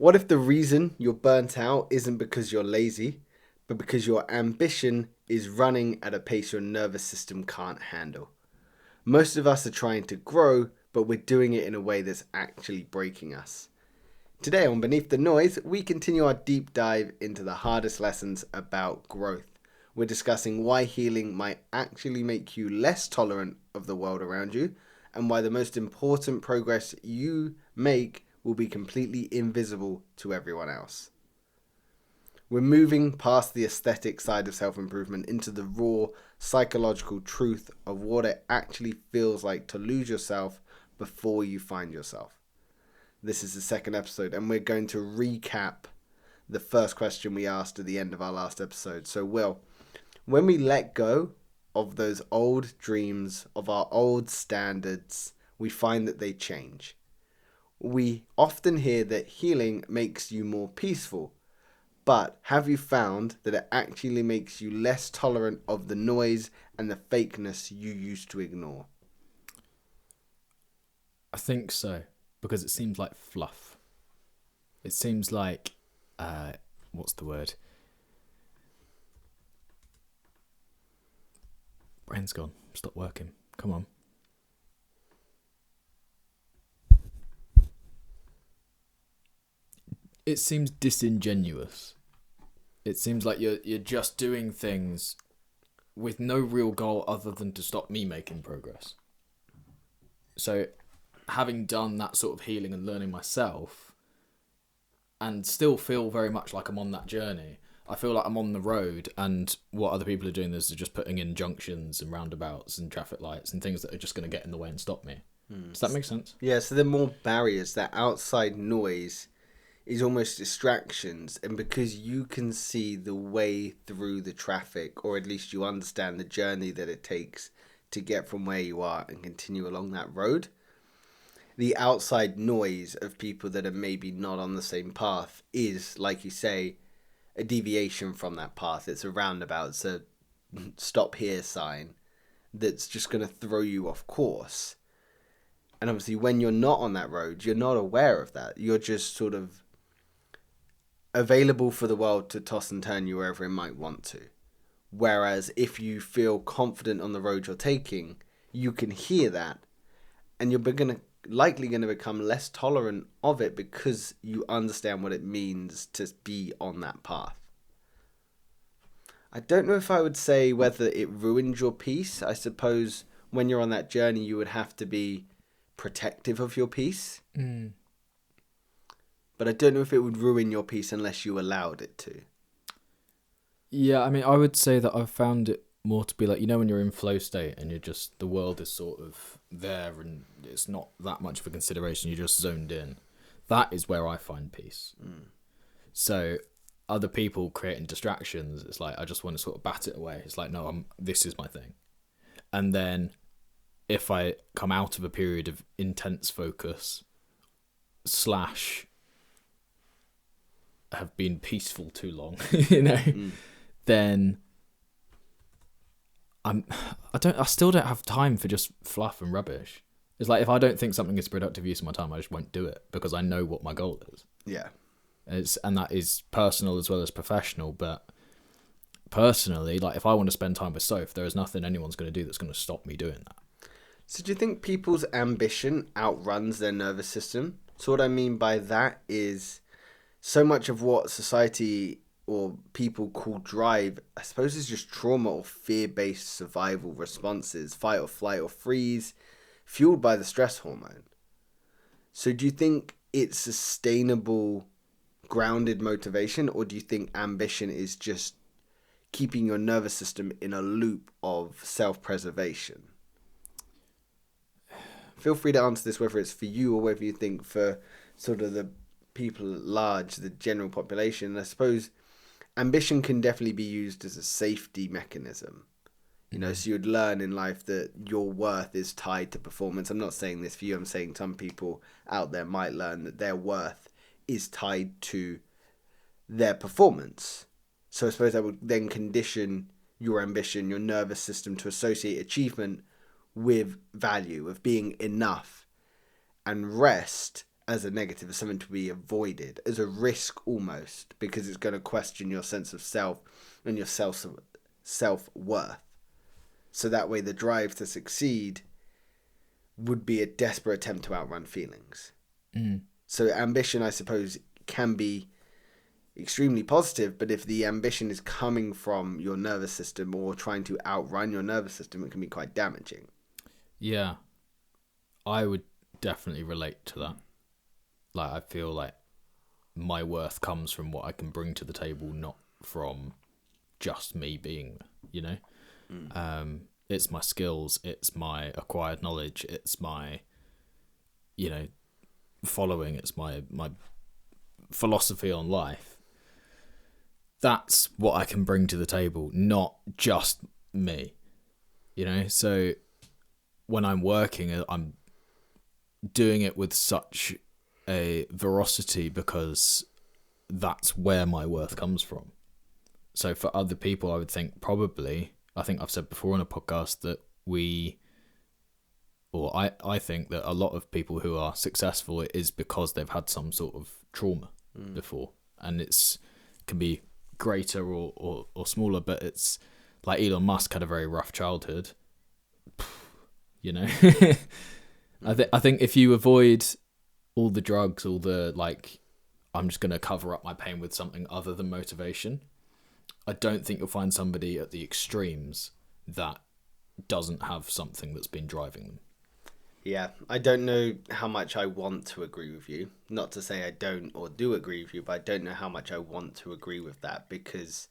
What if the reason you're burnt out isn't because you're lazy, but because your ambition is running at a pace your nervous system can't handle? Most of us are trying to grow, but we're doing it in a way that's actually breaking us. Today on Beneath the Noise, we continue our deep dive into the hardest lessons about growth. We're discussing why healing might actually make you less tolerant of the world around you, and why the most important progress you make will be completely invisible to everyone else. We're moving past the aesthetic side of self-improvement into the raw psychological truth of what it actually feels like to lose yourself before you find yourself. This is the second episode, and we're going to recap the first question we asked at the end of our last episode. So, Will, when we let go of those old dreams, of our old standards, we find that they change. We often hear that healing makes you more peaceful, but have you found that it actually makes you less tolerant of the noise and the fakeness you used to ignore? I think so, because it seems like fluff. It seems like, what's the word? Brain's gone. Stop working. Come on. It seems disingenuous. It seems like you're just doing things with no real goal other than to stop me making progress. So, having done that sort of healing and learning myself, and still feel very much like I'm on that journey, I feel like I'm on the road, and what other people are doing is they're just putting in junctions and roundabouts and traffic lights and things that are just going to get in the way and stop me. Does that make sense? Yeah, so there are more barriers. That outside noise is almost distractions, and because you can see the way through the traffic, or at least you understand the journey that it takes to get from where you are and continue along that road, the outside noise of people that are maybe not on the same path is, like you say, a deviation from that path. It's a roundabout, it's a stop here sign that's just going to throw you off course. And obviously when you're not on that road, you're not aware of that. You're just sort of available for the world to toss and turn you wherever it might want to. Whereas if you feel confident on the road you're taking, you can hear that, and you're likely going to become less tolerant of it because you understand what it means to be on that path. I don't know if I would say whether it ruins your peace. I suppose when you're on that journey, you would have to be protective of your peace. But I don't know if it would ruin your peace unless you allowed it to. Yeah, I mean, I would say that I've found it more to be like, when you're in flow state and you're just, the world is sort of there and it's not that much of a consideration, you're just zoned in. That is where I find peace. So other people creating distractions, it's like, I just want to sort of bat it away. It's like, no, this is my thing. And then if I come out of a period of intense focus / have been peaceful too long, then I still don't have time for just fluff and rubbish. It's like, if I don't think something is a productive use of my time, I just won't do it because I know what my goal is. Yeah. And that is personal as well as professional. But personally, like, if I want to spend time with Soph, there is nothing anyone's going to do that's going to stop me doing that. So do you think people's ambition outruns their nervous system? So what I mean by that is, so much of what society or people call drive, I suppose, is just trauma or fear-based survival responses, fight or flight or freeze, fueled by the stress hormone. So do you think it's sustainable, grounded motivation, or do you think ambition is just keeping your nervous system in a loop of self-preservation? Feel free to answer this, whether it's for you or whether you think for sort of the people at large, the general population. I suppose ambition can definitely be used as a safety mechanism. So you'd learn in life that your worth is tied to performance. I'm not saying this for you. I'm saying some people out there might learn that their worth is tied to their performance. So I suppose that would then condition your ambition, your nervous system, to associate achievement with value, of being enough, and rest as a negative, as something to be avoided, as a risk almost, because it's going to question your sense of self and your self-worth. So that way the drive to succeed would be a desperate attempt to outrun feelings. So ambition, I suppose, can be extremely positive, but if the ambition is coming from your nervous system or trying to outrun your nervous system, it can be quite damaging. Yeah, I would definitely relate to that. Like, I feel like my worth comes from what I can bring to the table, not from just me being, you know? It's my skills, it's my acquired knowledge, it's my, you know, following, it's my philosophy on life. That's what I can bring to the table, not just me, you know? So when I'm working, I'm doing it with such a veracity because that's where my worth comes from. So for other people, I would think probably, I think I've said before on a podcast that I think that a lot of people who are successful, it is because they've had some sort of trauma before, and can be greater or smaller, but it's like Elon Musk had a very rough childhood, you know. I think if you avoid all the drugs, all the like, I'm just going to cover up my pain with something other than motivation, I don't think you'll find somebody at the extremes that doesn't have something that's been driving them. Yeah, I don't know how much I want to agree with you. Not to say I don't or do agree with you, but I don't know how much I want to agree with that, because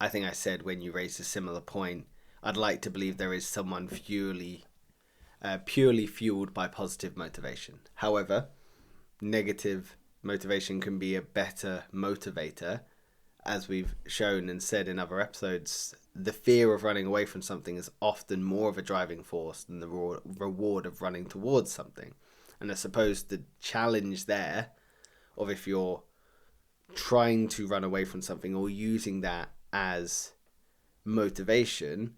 I think I said when you raised a similar point, I'd like to believe there is someone purely fueled by positive motivation. However, negative motivation can be a better motivator. As we've shown and said in other episodes, the fear of running away from something is often more of a driving force than the reward of running towards something. And I suppose the challenge there, of if you're trying to run away from something or using that as motivation,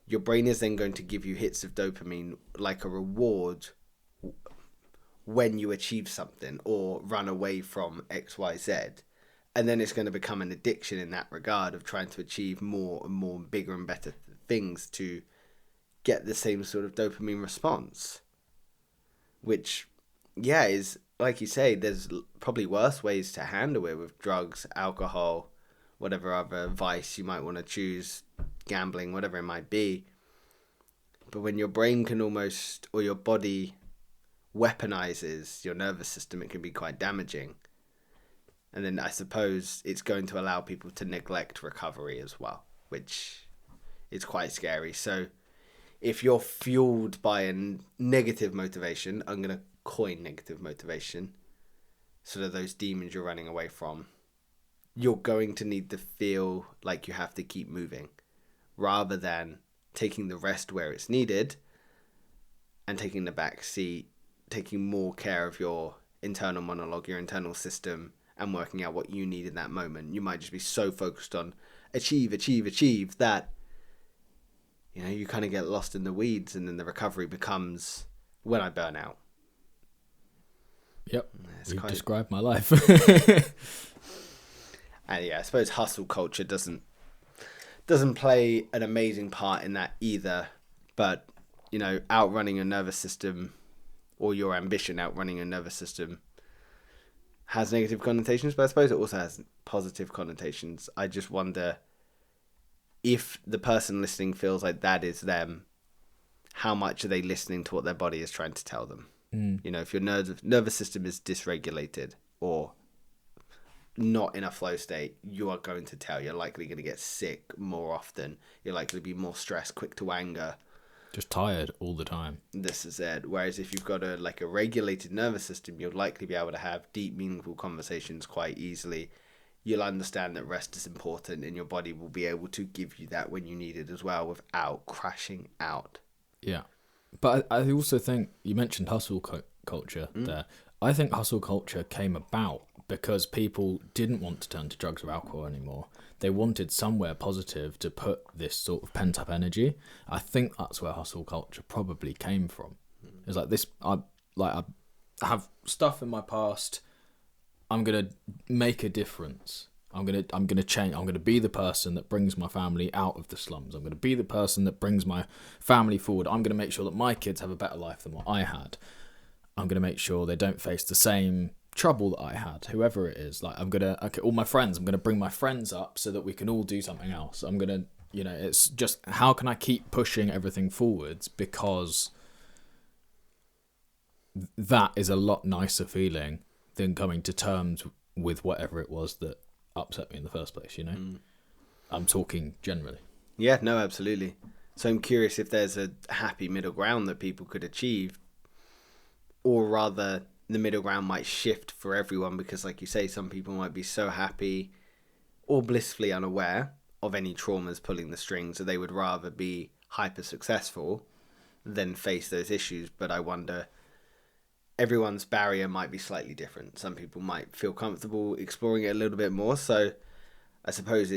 your brain is then going to give you hits of dopamine like a reward when you achieve something or run away from XYZ. And then it's going to become an addiction in that regard of trying to achieve more and more bigger and better things to get the same sort of dopamine response. Which, yeah, is, like you say, there's probably worse ways to handle it with drugs, alcohol, whatever other vice you might want to choose, gambling, whatever it might be. But when your brain can almost, or your body weaponizes your nervous system, it can be quite damaging. And then I suppose it's going to allow people to neglect recovery as well, which is quite scary. So if you're fueled by a negative motivation, I'm going to coin negative motivation, sort of those demons you're running away from, you're going to need to feel like you have to keep moving rather than taking the rest where it's needed and taking the back seat, taking more care of your internal monologue, your internal system, and working out what you need in that moment. You might just be so focused on achieve that, you know, you kind of get lost in the weeds, and then the recovery becomes when I burn out. Yep, you've described my life. And yeah, I suppose hustle culture doesn't play an amazing part in that either. But, you know, outrunning your nervous system, or your ambition outrunning your nervous system, has negative connotations, but I suppose it also has positive connotations. I just wonder if the person listening feels like that is them, how much are they listening to what their body is trying to tell them? You know, if your nervous system is dysregulated or not in a flow state, you are going to tell. You're likely going to get sick more often. You're likely to be more stressed, quick to anger. Just tired all the time. This is it. Whereas if you've got a regulated nervous system, you'll likely be able to have deep, meaningful conversations quite easily. You'll understand that rest is important, and your body will be able to give you that when you need it as well, without crashing out. Yeah. But I also think, you mentioned hustle culture there. I think hustle culture came about because people didn't want to turn to drugs or alcohol anymore. They wanted somewhere positive to put this sort of pent-up energy. I think that's where hustle culture probably came from. It's like this, have stuff in my past. I'm gonna make a difference. I'm gonna change. I'm gonna be the person that brings my family out of the slums. I'm gonna be the person that brings my family forward. I'm gonna make sure that my kids have a better life than what I had. I'm gonna make sure they don't face the same trouble that I had, whoever it is. Like all my friends. I'm gonna bring my friends up so that we can all do something else. I'm gonna, it's just how can I keep pushing everything forwards, because that is a lot nicer feeling than coming to terms with whatever it was that upset me in the first place, I'm talking generally. Yeah, no, absolutely. So I'm curious if there's a happy middle ground that people could achieve, or rather the middle ground might shift for everyone, because like you say, some people might be so happy or blissfully unaware of any traumas pulling the strings, so they would rather be hyper successful than face those issues. But I wonder, everyone's barrier might be slightly different. Some people might feel comfortable exploring it a little bit more. So I suppose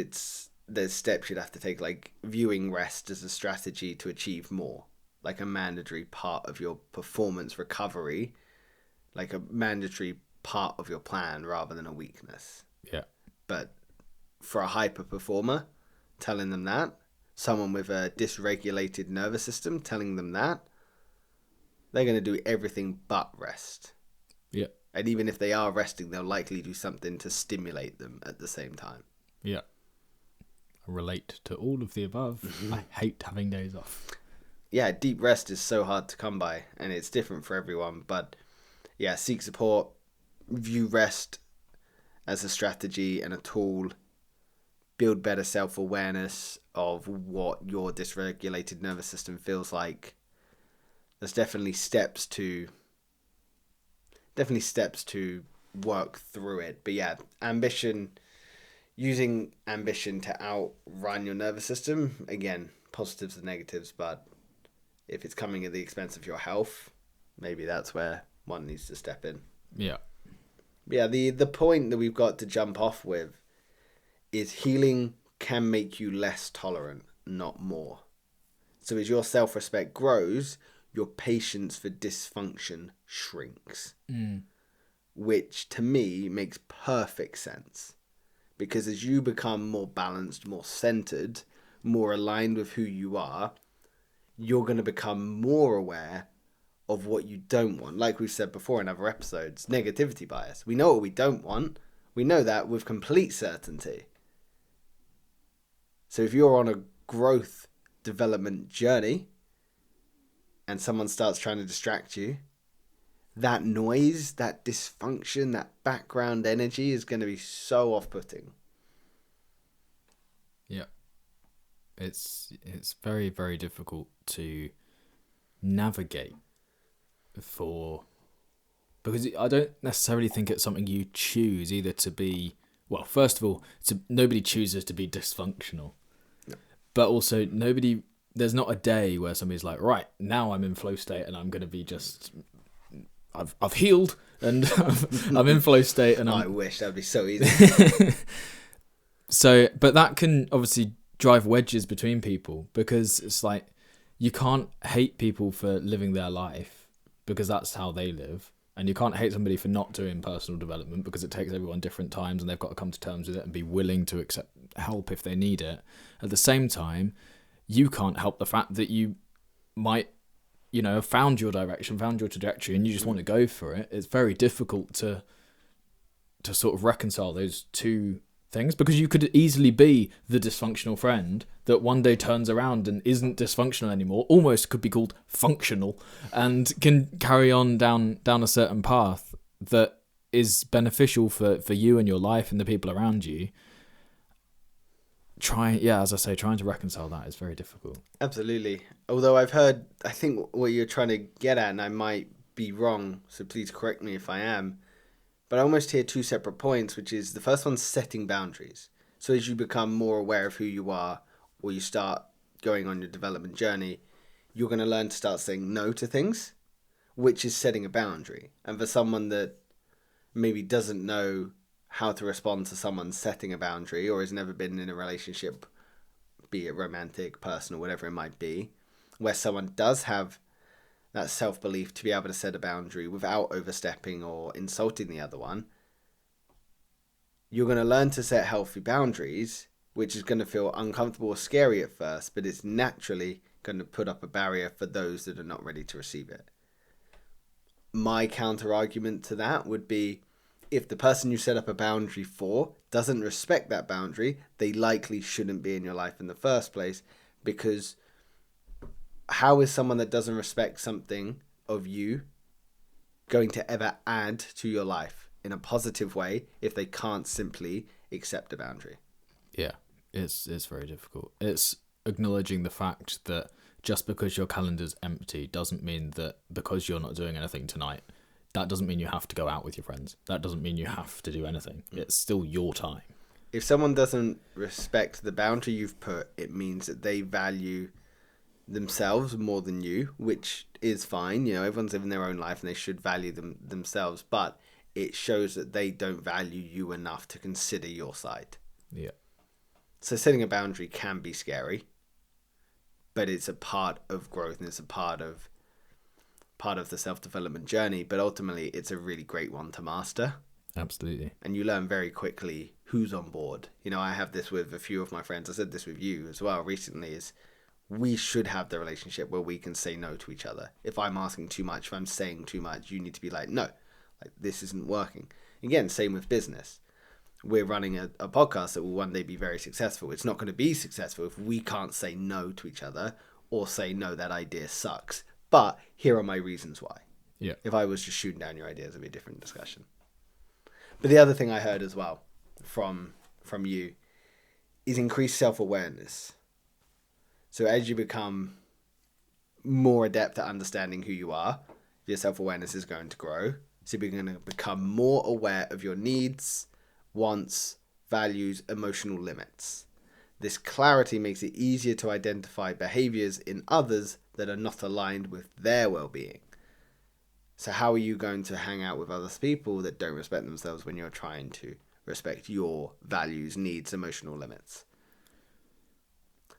there's steps you'd have to take, like viewing rest as a strategy to achieve more, like a mandatory part of your performance recovery, like a mandatory part of your plan rather than a weakness. Yeah. But for a hyper performer, telling them that, someone with a dysregulated nervous system telling them that, they're going to do everything but rest. Yeah. And even if they are resting, they'll likely do something to stimulate them at the same time. Yeah. I relate to all of the above. Mm-hmm. I hate having days off. Yeah, deep rest is so hard to come by, and it's different for everyone. But yeah, seek support, view rest as a strategy and a tool, build better self-awareness of what your dysregulated nervous system feels like. There's definitely steps to work through it. But yeah, using ambition to outrun your nervous system, again, positives and negatives, but if it's coming at the expense of your health, maybe that's where one needs to step in. Yeah. Yeah, the point that we've got to jump off with is healing can make you less tolerant, not more. So as your self-respect grows, your patience for dysfunction shrinks. Which to me makes perfect sense. Because as you become more balanced, more centered, more aligned with who you are, you're going to become more aware of what you don't want. Like we've said before in other episodes, negativity bias. We know what we don't want. We know that with complete certainty. So if you're on a growth development journey and someone starts trying to distract you, that noise, that dysfunction, that background energy is going to be so off-putting. Yeah. It's very, very difficult to navigate because I don't necessarily think it's something you choose either to be, well, first of all, nobody chooses to be dysfunctional. No. But also there's not a day where somebody's like, right, now I'm in flow state and I'm going to be just, I've healed and I'm in flow state and I wish that'd be so easy. So, but that can obviously drive wedges between people, because it's like, you can't hate people for living their life because that's how they live. And you can't hate somebody for not doing personal development because it takes everyone different times and they've got to come to terms with it and be willing to accept help if they need it. At the same time, you can't help the fact that you might, have found your direction, found your trajectory, and you just want to go for it. It's very difficult to sort of reconcile those two things, because you could easily be the dysfunctional friend that one day turns around and isn't dysfunctional anymore, almost could be called functional, and can carry on down a certain path that is beneficial for you and your life and the people around you. Trying to reconcile that is very difficult. Absolutely. Although I think what you're trying to get at, and I might be wrong, so please correct me if I am, but I almost hear two separate points, which is the first one's setting boundaries. So as you become more aware of who you are, or you start going on your development journey, you're going to learn to start saying no to things, which is setting a boundary. And for someone that maybe doesn't know how to respond to someone setting a boundary, or has never been in a relationship, be it romantic, personal, whatever it might be, where someone does have that self-belief to be able to set a boundary without overstepping or insulting the other one, you're going to learn to set healthy boundaries, which is going to feel uncomfortable or scary at first, but it's naturally going to put up a barrier for those that are not ready to receive it. My counter argument to that would be, if the person you set up a boundary for doesn't respect that boundary, they likely shouldn't be in your life in the first place, because how is someone that doesn't respect something of you going to ever add to your life in a positive way if they can't simply accept a boundary? Yeah, it's very difficult. It's acknowledging the fact that just because your calendar's empty doesn't mean that because you're not doing anything tonight, that doesn't mean you have to go out with your friends. That doesn't mean you have to do anything. It's still your time. If someone doesn't respect the boundary you've put, it means that they value themselves more than you, which is fine. You know, everyone's living their own life and they should value themselves, but it shows that they don't value you enough to consider your side. Yeah. So setting a boundary can be scary, but it's a part of growth and it's a part of the self-development journey, but ultimately it's a really great one to master. Absolutely. And you learn very quickly who's on board. You know, I have this with a few of my friends. I said this with you as well recently, is we should have the relationship where we can say no to each other. If I'm asking too much, if I'm saying too much, you need to be like, no, like this isn't working. Again, same with business. We're running a podcast that will one day be very successful. It's not going to be successful if we can't say no to each other or say, no, that idea sucks. But here are my reasons why. Yeah. If I was just shooting down your ideas, it'd be a different discussion. But the other thing I heard as well from you is increased self-awareness. So as you become more adept at understanding who you are, your self-awareness is going to grow. So you're going to become more aware of your needs, wants, values, emotional limits. This clarity makes it easier to identify behaviors in others that are not aligned with their well-being. So how are you going to hang out with other people that don't respect themselves when you're trying to respect your values, needs, emotional limits?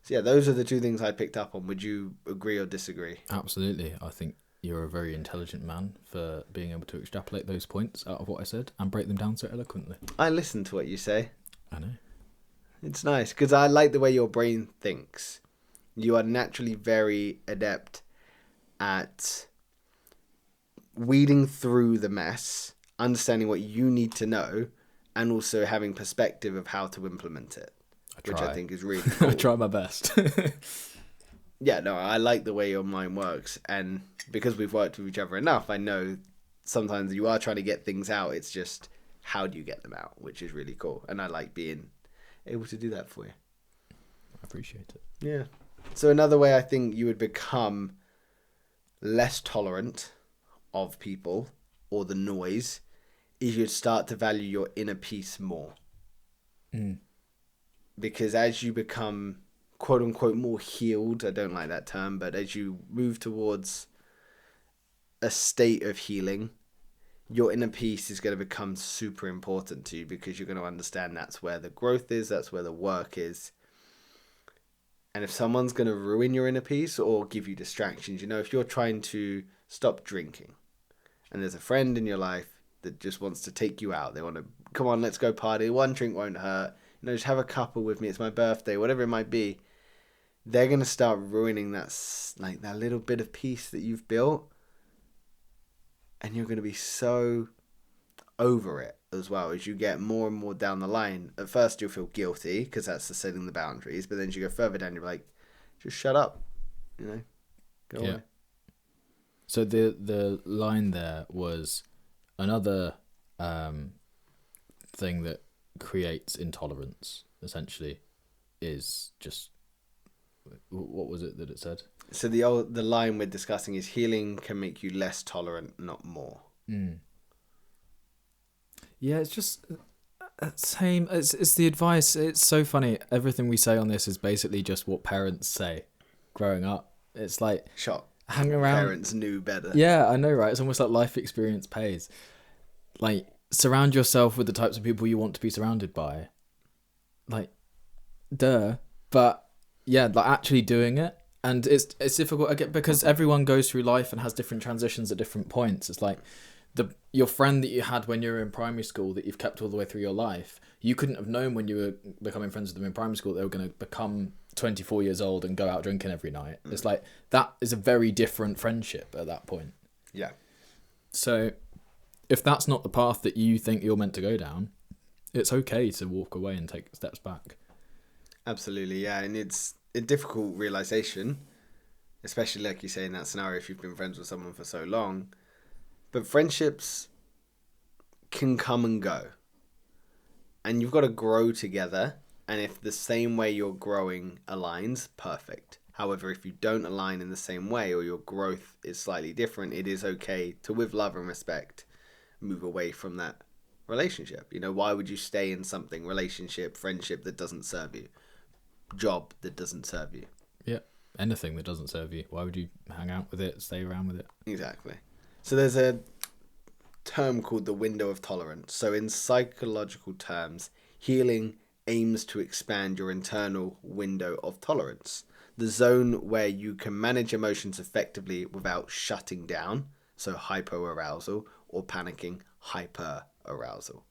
So yeah, those are the two things I picked up on. Would you agree or disagree? Absolutely. I think you're a very intelligent man for being able to extrapolate those points out of what I said and break them down so eloquently. I listen to what you say. I know. It's nice because I like the way your brain thinks. You are naturally very adept at weeding through the mess, understanding what you need to know, and also having perspective of how to implement it, which I think is really cool. I try my best. Yeah, no, I like the way your mind works, and because we've worked with each other enough, I know sometimes you are trying to get things out. It's just how do you get them out, which is really cool, and I like being able to do that for you. I appreciate it. Yeah. So another way I think you would become less tolerant of people or the noise is you'd start to value your inner peace more. Because as you become quote unquote more healed, I don't like that term, but as you move towards a state of healing, your inner peace is going to become super important to you because you're going to understand that's where the growth is, that's where the work is. And if someone's going to ruin your inner peace or give you distractions, you know, if you're trying to stop drinking and there's a friend in your life that just wants to take you out, they want to, come on, let's go party, one drink won't hurt, you know, just have a couple with me, it's my birthday, whatever it might be, they're going to start ruining that, like, that little bit of peace that you've built. And you're going to be so over it as well as you get more and more down the line. At first, you'll feel guilty because that's the setting the boundaries. But then as you go further down, you're like, just shut up, you know, go away. So the line there was another thing that creates intolerance, essentially, is just, what was it that it said? So the line we're discussing is healing can make you less tolerant, not more. Yeah, it's just same. It's the advice. It's so funny. Everything we say on this is basically just what parents say growing up. It's like Shock. Hang around. Parents knew better. Yeah, I know, right? It's almost like life experience pays. Like, surround yourself with the types of people you want to be surrounded by. Like, duh. But yeah, like actually doing it And it's difficult again because everyone goes through life and has different transitions at different points. It's like your friend that you had when you were in primary school that you've kept all the way through your life. You couldn't have known when you were becoming friends with them in primary school they were going to become 24 years old and go out drinking every night. It's like that is a very different friendship at that point. Yeah. So if that's not the path that you think you're meant to go down, it's okay to walk away and take steps back. Absolutely, yeah. And it's a difficult realization, especially like you say in that scenario if you've been friends with someone for so long. But friendships can come and go. And you've got to grow together. And if the same way you're growing aligns, perfect. However, if you don't align in the same way or your growth is slightly different, it is okay to, with love and respect, move away from that relationship. Why would you stay in something, relationship, friendship that doesn't serve you? Job that doesn't serve you? Yeah, anything that doesn't serve you. Why would you hang out with it, stay around with it? Exactly. So there's a term called the window of tolerance. So in psychological terms, healing aims to expand your internal window of tolerance, the zone where you can manage emotions effectively without shutting down, so hypoarousal, or panicking, hyperarousal.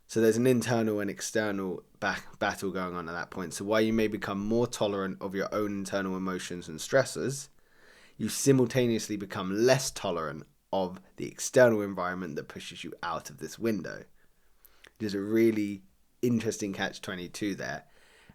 So there's an internal and external battle going on at that point. So while you may become more tolerant of your own internal emotions and stresses, you simultaneously become less tolerant of the external environment that pushes you out of this window. There's a really interesting catch-22 there.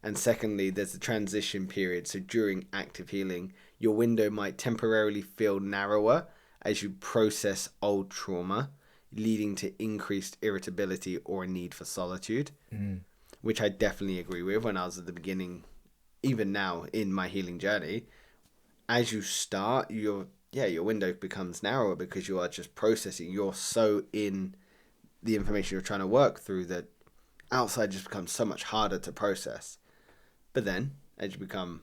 And secondly, there's the transition period. So during active healing, your window might temporarily feel narrower as you process old trauma, leading to increased irritability or a need for solitude, which I definitely agree with when I was at the beginning, even now in my healing journey. As you start, your window becomes narrower because you are just processing. You're so in the information you're trying to work through that outside just becomes so much harder to process. But then, as you become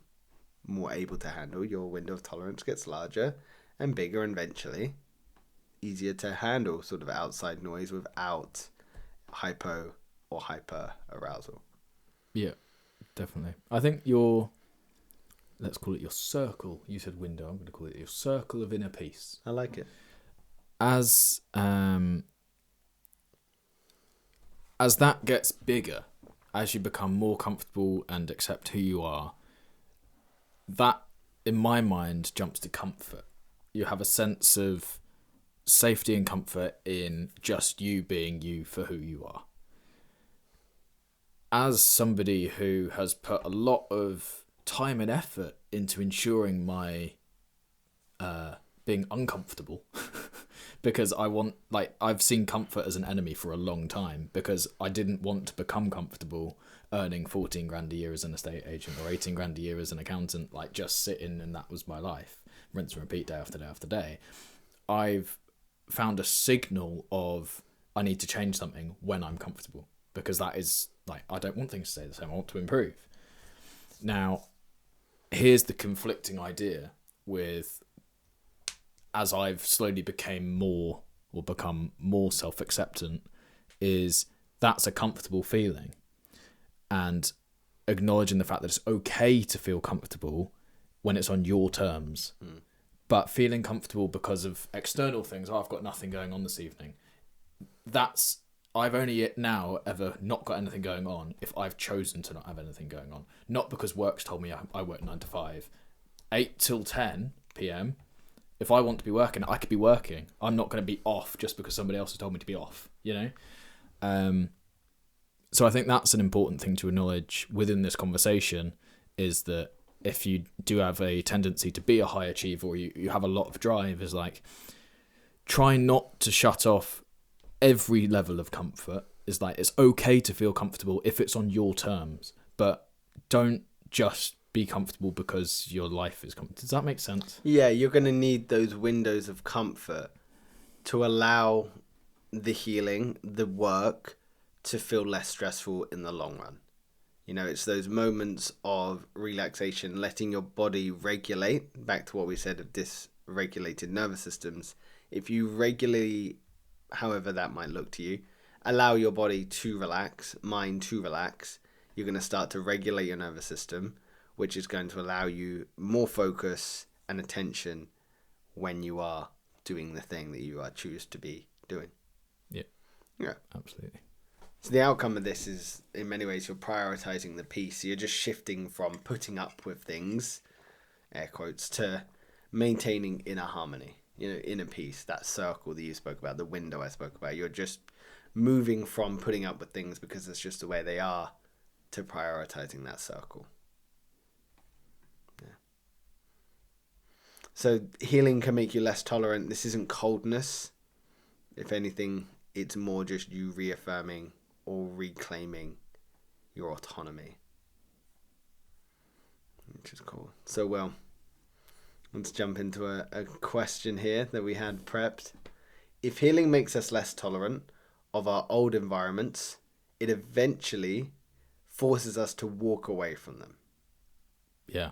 more able to handle, your window of tolerance gets larger and bigger, and eventually easier to handle sort of outside noise without hypo or hyper arousal. Yeah, definitely. I think let's call it your circle. You said window. I'm going to call it your circle of inner peace. I like it. As that gets bigger, as you become more comfortable and accept who you are, that, in my mind, jumps to comfort. You have a sense of safety and comfort in just you being you for who you are. As somebody who has put a lot of time and effort into ensuring my being uncomfortable because I've seen comfort as an enemy for a long time because I didn't want to become comfortable earning 14 grand a year as an estate agent or 18 grand a year as an accountant, like just sitting and that was my life, rinse and repeat day after day after day. I've found a signal of I need to change something when I'm comfortable because that is like, I don't want things to stay the same. I want to improve. Now, here's the conflicting idea with, as I've slowly become more self-acceptant, is that's a comfortable feeling. And acknowledging the fact that it's okay to feel comfortable when it's on your terms. But feeling comfortable because of external things, I've got nothing going on this evening. I've only now ever not got anything going on if I've chosen to not have anything going on. Not because work's told me I work 9 to 5. 8 till 10 p.m. If I want to be working, I could be working. I'm not going to be off just because somebody else has told me to be off, So I think that's an important thing to acknowledge within this conversation, is that if you do have a tendency to be a high achiever or you have a lot of drive, is like, try not to shut off every level of comfort. Is like, it's okay to feel comfortable if it's on your terms, but don't just be comfortable because your life is comfortable. Does that make sense? Yeah, you're going to need those windows of comfort to allow the healing, the work, to feel less stressful in the long run. It's those moments of relaxation, letting your body regulate, back to what we said of dysregulated nervous systems. If you regularly, however that might look to you, allow your body to relax, mind to relax, you're going to start to regulate your nervous system, which is going to allow you more focus and attention when you are doing the thing that you are choose to be doing. Yeah, absolutely. So the outcome of this is, in many ways, you're prioritizing the peace. You're just shifting from putting up with things, air quotes, to maintaining inner harmony, inner peace, that circle that you spoke about, the window I spoke about. You're just moving from putting up with things because it's just the way they are to prioritizing that circle. Yeah. So healing can make you less tolerant. This isn't coldness. If anything, it's more just you reaffirming or reclaiming your autonomy, which is cool. So, well, let's jump into a question here that we had prepped. If healing makes us less tolerant of our old environments, it eventually forces us to walk away from them. Yeah.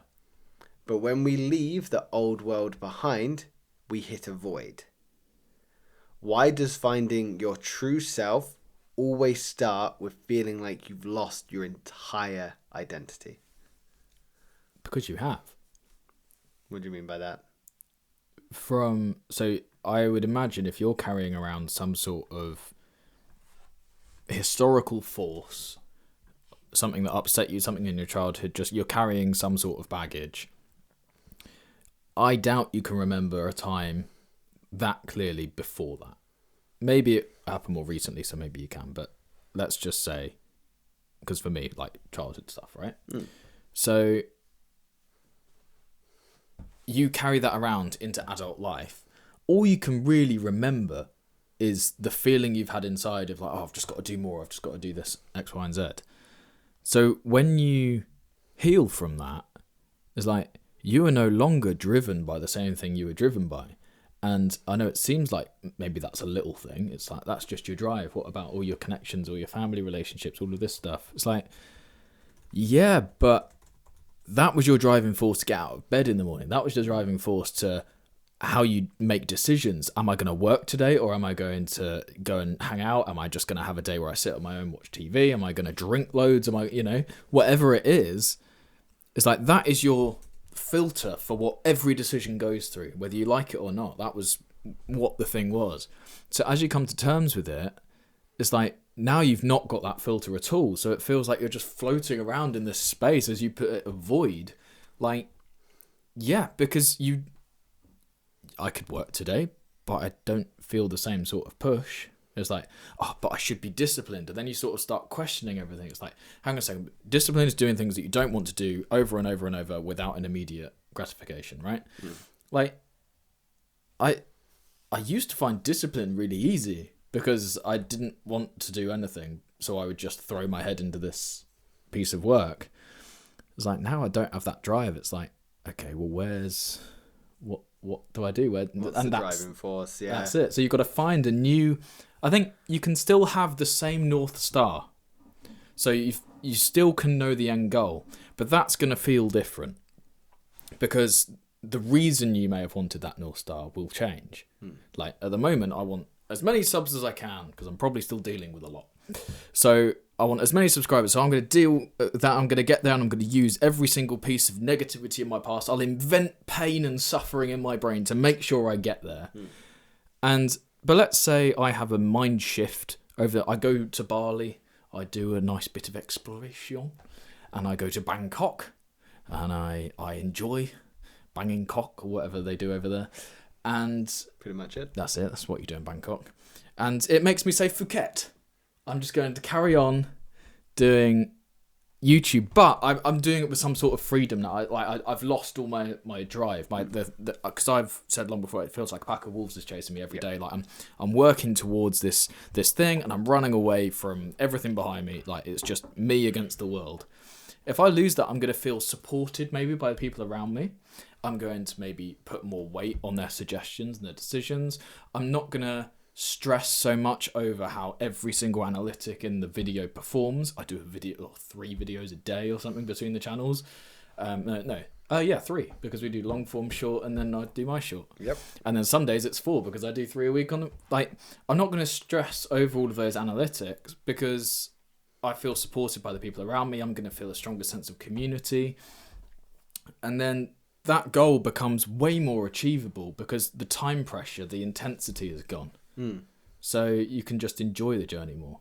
But when we leave the old world behind, we hit a void. Why does finding your true self always start with feeling like you've lost your entire identity? Because you have. What do you mean by that? So I would imagine if you're carrying around some sort of historical force, something that upset you, something in your childhood, just you're carrying some sort of baggage, I doubt you can remember a time that clearly before that. Maybe it happened more recently, so maybe you can, but let's just say, because for me, like childhood stuff, right? So you carry that around into adult life. All you can really remember is the feeling you've had inside of like, oh, I've just got to do more, I've just got to do this X, Y, and Z. So when you heal from that, it's like you are no longer driven by the same thing you were driven by. And I know it seems like maybe that's a little thing. It's like, that's just your drive. What about all your connections, all your family relationships, all of this stuff? It's like, yeah, but that was your driving force to get out of bed in the morning. That was your driving force to how you make decisions. Am I going to work today, or am I going to go and hang out? Am I just going to have a day where I sit on my own, watch TV? Am I going to drink loads? Am I, whatever it is, it's like that is your filter for what every decision goes through, whether you like it or not. That was what the thing was. So as you come to terms with it, it's like now you've not got that filter at all. So it feels like you're just floating around in this space, as you put it, a void. Like, yeah, because I could work today, but I don't feel the same sort of push. It's like, oh, but I should be disciplined. And then you sort of start questioning everything. It's like, hang on a second. Discipline is doing things that you don't want to do over and over and over without an immediate gratification, right? Like, I used to find discipline really easy because I didn't want to do anything. So I would just throw my head into this piece of work. It's like, now I don't have that drive. It's like, okay, well, what do I do? What's the driving force? Yeah, that's it. So you've got to find a new. I think you can still have the same North Star, so you still can know the end goal, but that's going to feel different because the reason you may have wanted that North Star will change. Like at the moment, I want as many subs as I can because I'm probably still dealing with a lot. So I want as many subscribers. So I'm going to deal with that. I'm going to get there and I'm going to use every single piece of negativity in my past. I'll invent pain and suffering in my brain to make sure I get there. But let's say I have a mind shift over. I go to Bali. I do a nice bit of exploration. And I go to Bangkok. And I enjoy banging cock or whatever they do over there. And pretty much it. That's it. That's what you do in Bangkok. And it makes me say Phuket. I'm just going to carry on doing YouTube, but I'm doing it with some sort of freedom now. I've lost all my drive, because I've said long before, it feels like a pack of wolves is chasing me every day. Like I'm working towards this thing, and I'm running away from everything behind me. Like it's just me against the world. If I lose that, I'm going to feel supported maybe by the people around me. I'm going to maybe put more weight on their suggestions and their decisions. I'm not going to stress so much over how every single analytic in the video performs. I do a video or 3 videos a day or something between the channels. 3, because we do long form, short, and then I do my short. Yep. And then some days it's 4 because I do 3 a week on I'm not going to stress over all of those analytics because I feel supported by the people around me. I'm going to feel a stronger sense of community. And then that goal becomes way more achievable because the time pressure, the intensity is gone. So you can just enjoy the journey more.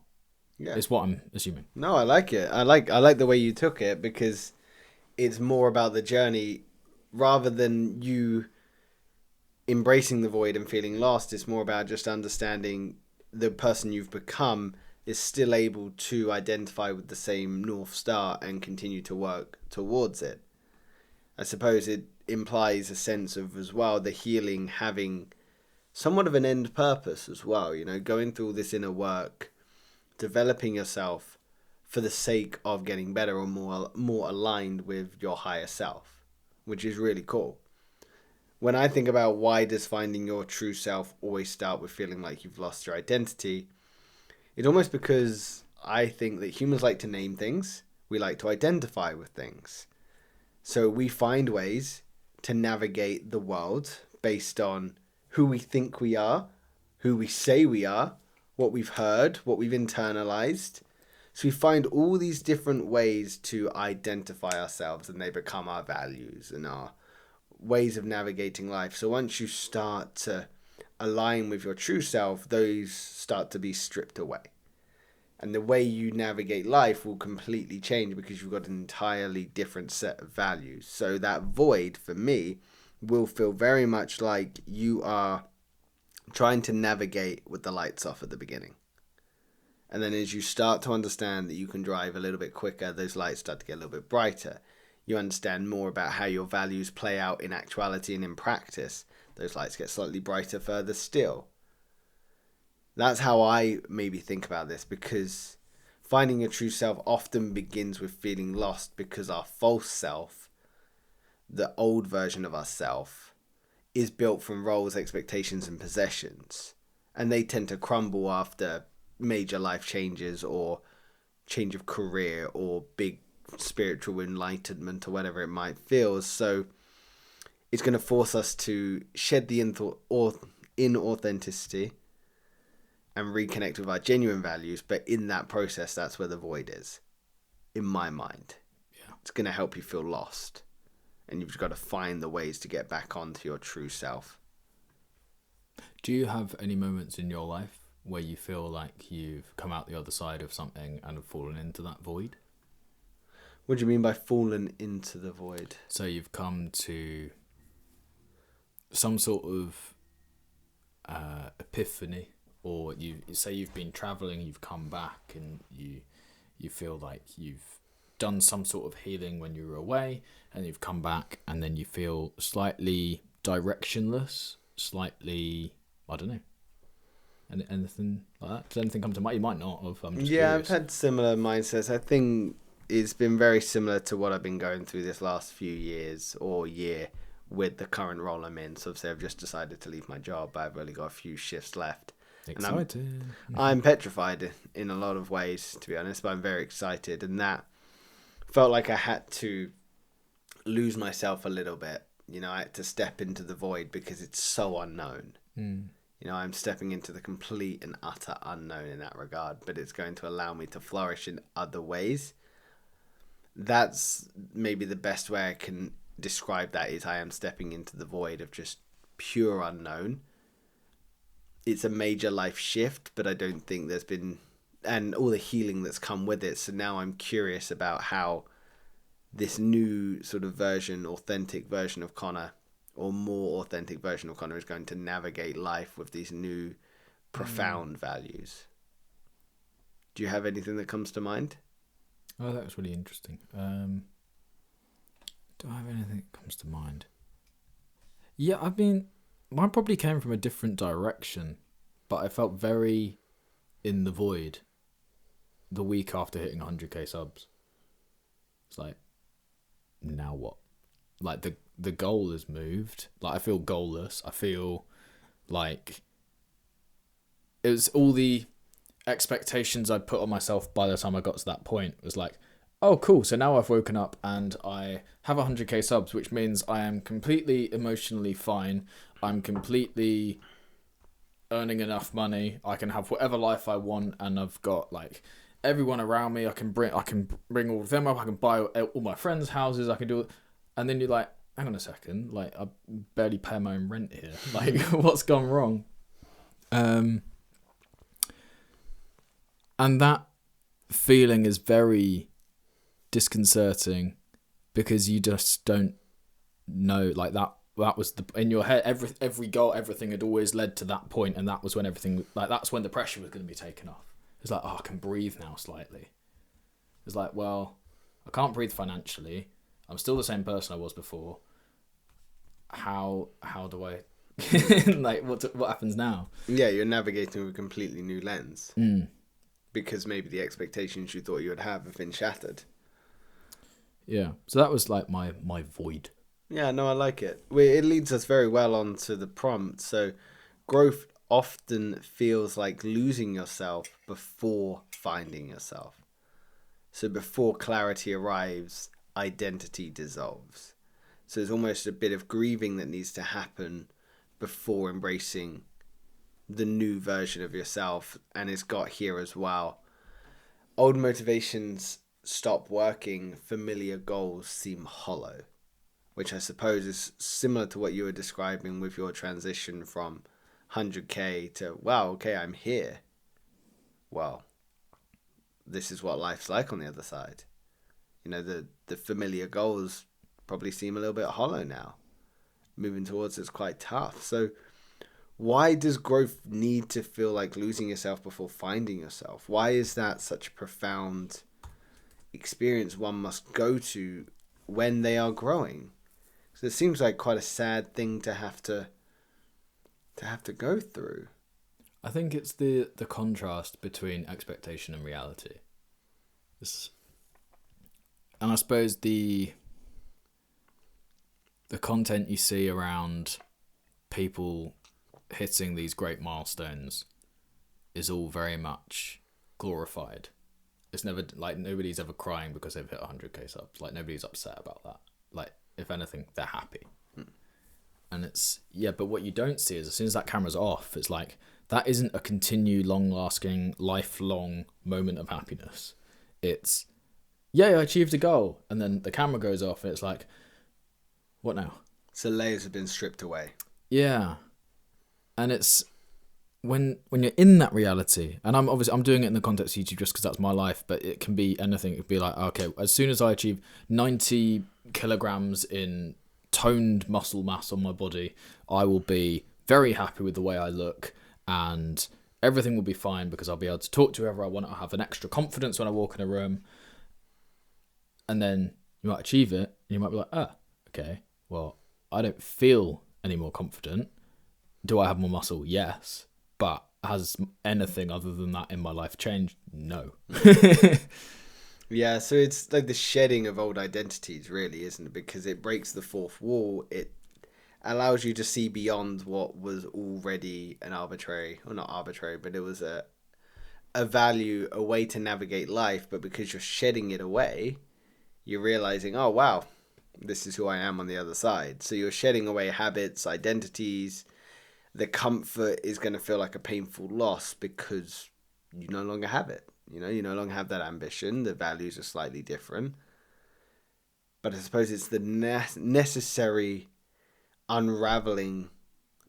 Yeah. Is what I'm assuming. No, I like it. I like the way you took it, because it's more about the journey rather than you embracing the void and feeling lost. It's more about just understanding the person you've become is still able to identify with the same North Star and continue to work towards it. I suppose it implies a sense of, as well, the healing having somewhat of an end purpose as well, going through all this inner work, developing yourself for the sake of getting better or more aligned with your higher self, which is really cool. When I think about why does finding your true self always start with feeling like you've lost your identity, it's almost because I think that humans like to name things. We like to identify with things. So we find ways to navigate the world based on who we think we are, who we say we are, what we've heard, what we've internalized. So we find all these different ways to identify ourselves, and they become our values and our ways of navigating life. So once you start to align with your true self, those start to be stripped away. And the way you navigate life will completely change because you've got an entirely different set of values. So that void, for me, will feel very much like you are trying to navigate with the lights off at the beginning. And then as you start to understand that you can drive a little bit quicker, those lights start to get a little bit brighter. You understand more about how your values play out in actuality and in practice. Those lights get slightly brighter further still. That's how I maybe think about this, because finding your true self often begins with feeling lost because our false self, the old version of ourself, is built from roles, expectations, and possessions. And they tend to crumble after major life changes or change of career or big spiritual enlightenment or whatever it might feel. So it's going to force us to shed the inauthenticity and reconnect with our genuine values. But in that process, that's where the void is, in my mind. Yeah. It's going to help you feel lost. And you've got to find the ways to get back onto your true self. Do you have any moments in your life where you feel like you've come out the other side of something and have fallen into that void? What do you mean by fallen into the void? So you've come to some sort of epiphany, or you say you've been traveling, you've come back, and you feel like you've done some sort of healing when you were away, and you've come back, and then you feel slightly directionless, slightly, I don't know. Anything like that? Does anything come to mind? You might not have. I'm just curious. I've had similar mindsets. I think it's been very similar to what I've been going through this last few years or year with the current role I'm in. So obviously I've just decided to leave my job, but I've only got a few shifts left. Excited. And I'm petrified in a lot of ways, to be honest, but I'm very excited. And that felt like I had to lose myself a little bit. I had to step into the void because it's so unknown. I'm stepping into the complete and utter unknown in that regard, but it's going to allow me to flourish in other ways. That's maybe the best way I can describe that, is I am stepping into the void of just pure unknown. It's a major life shift, but I don't think there's been, and all the healing that's come with it. So now I'm curious about how this new sort of authentic version of Connor, or more authentic version of Connor, is going to navigate life with these new profound values. Do you have anything that comes to mind? Oh, that was really interesting. Do I have anything that comes to mind? Yeah, mine probably came from a different direction, but I felt very in the void the week after hitting 100k subs. It's like, now what? Like the goal has moved. Like I feel goalless. I feel like it was all the expectations I put on myself by the time I got to that point was like, oh cool, so now I've woken up and I have 100k subs, which means I am completely emotionally fine. I'm completely earning enough money. I can have whatever life I want, and I've got like everyone around me. I can bring all of them up. I can buy all my friends' houses. I can do. And then you're like, hang on a second, like I barely pay my own rent here. Like, what's gone wrong? And that feeling is very disconcerting because you just don't know, like that was the in your head, every goal, everything had always led to that point, and that was when everything, like that's when the pressure was going to be taken off. It's like, oh, I can breathe now slightly. It's like, well, I can't breathe financially. I'm still the same person I was before. How do I like what happens now? Yeah, you're navigating with a completely new lens. Because maybe the expectations you thought you would have been shattered. Yeah. So that was like my void. Yeah, no, I like it. It leads us very well on to the prompt. So, growth often feels like losing yourself before finding yourself. So, before clarity arrives, identity dissolves. So, there's almost a bit of grieving that needs to happen before embracing the new version of yourself. And it's got here as well. Old motivations stop working, familiar goals seem hollow. Which I suppose is similar to what you were describing with your transition from 100k to, wow, okay, I'm here. Well, this is what life's like on the other side. You know, the familiar goals probably seem a little bit hollow now. Moving towards it's quite tough. So why does growth need to feel like losing yourself before finding yourself? Why is that such a profound experience one must go to when they are growing? So it seems like quite a sad thing to have to go through. I think it's the contrast between expectation and reality. And I suppose the content you see around people hitting these great milestones is all very much glorified. It's never like nobody's ever crying because they've hit 100k subs. Like nobody's upset about that. Like if anything, they're happy. And it's, yeah, but what you don't see is as soon as that camera's off, it's like, that isn't a continued, long-lasting, lifelong moment of happiness. It's, yeah, I achieved a goal. And then the camera goes off and it's like, what now? So layers have been stripped away. Yeah. And it's, when you're in that reality, and I'm doing it in the context of YouTube just because that's my life, but it can be anything. It could be like, okay, as soon as I achieve 90 kilograms in toned muscle mass on my body, I will be very happy with the way I look, and everything will be fine because I'll be able to talk to whoever I want. I'll have an extra confidence when I walk in a room. And then you might achieve it, and you might be like, okay, well, I don't feel any more confident. Do I have more muscle? Yes. But has anything other than that in my life changed? No. Yeah, so it's like the shedding of old identities, really, isn't it? Because it breaks the fourth wall. It allows you to see beyond what was already an arbitrary, or not arbitrary, but it was a value, a way to navigate life. But because you're shedding it away, you're realizing, oh, wow, this is who I am on the other side. So you're shedding away habits, identities. The comfort is going to feel like a painful loss because you no longer have it. You know, you no longer have that ambition. The values are slightly different. But I suppose it's the necessary unraveling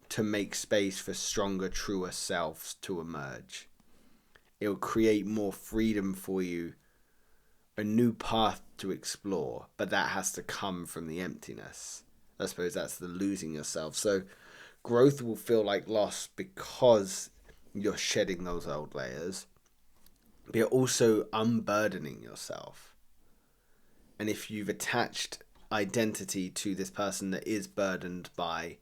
to make space for stronger, truer selves to emerge. It will create more freedom for you, a new path to explore. But that has to come from the emptiness. I suppose that's the losing yourself. So growth will feel like loss because you're shedding those old layers, but you're also unburdening yourself. And if you've attached identity to this person that is burdened by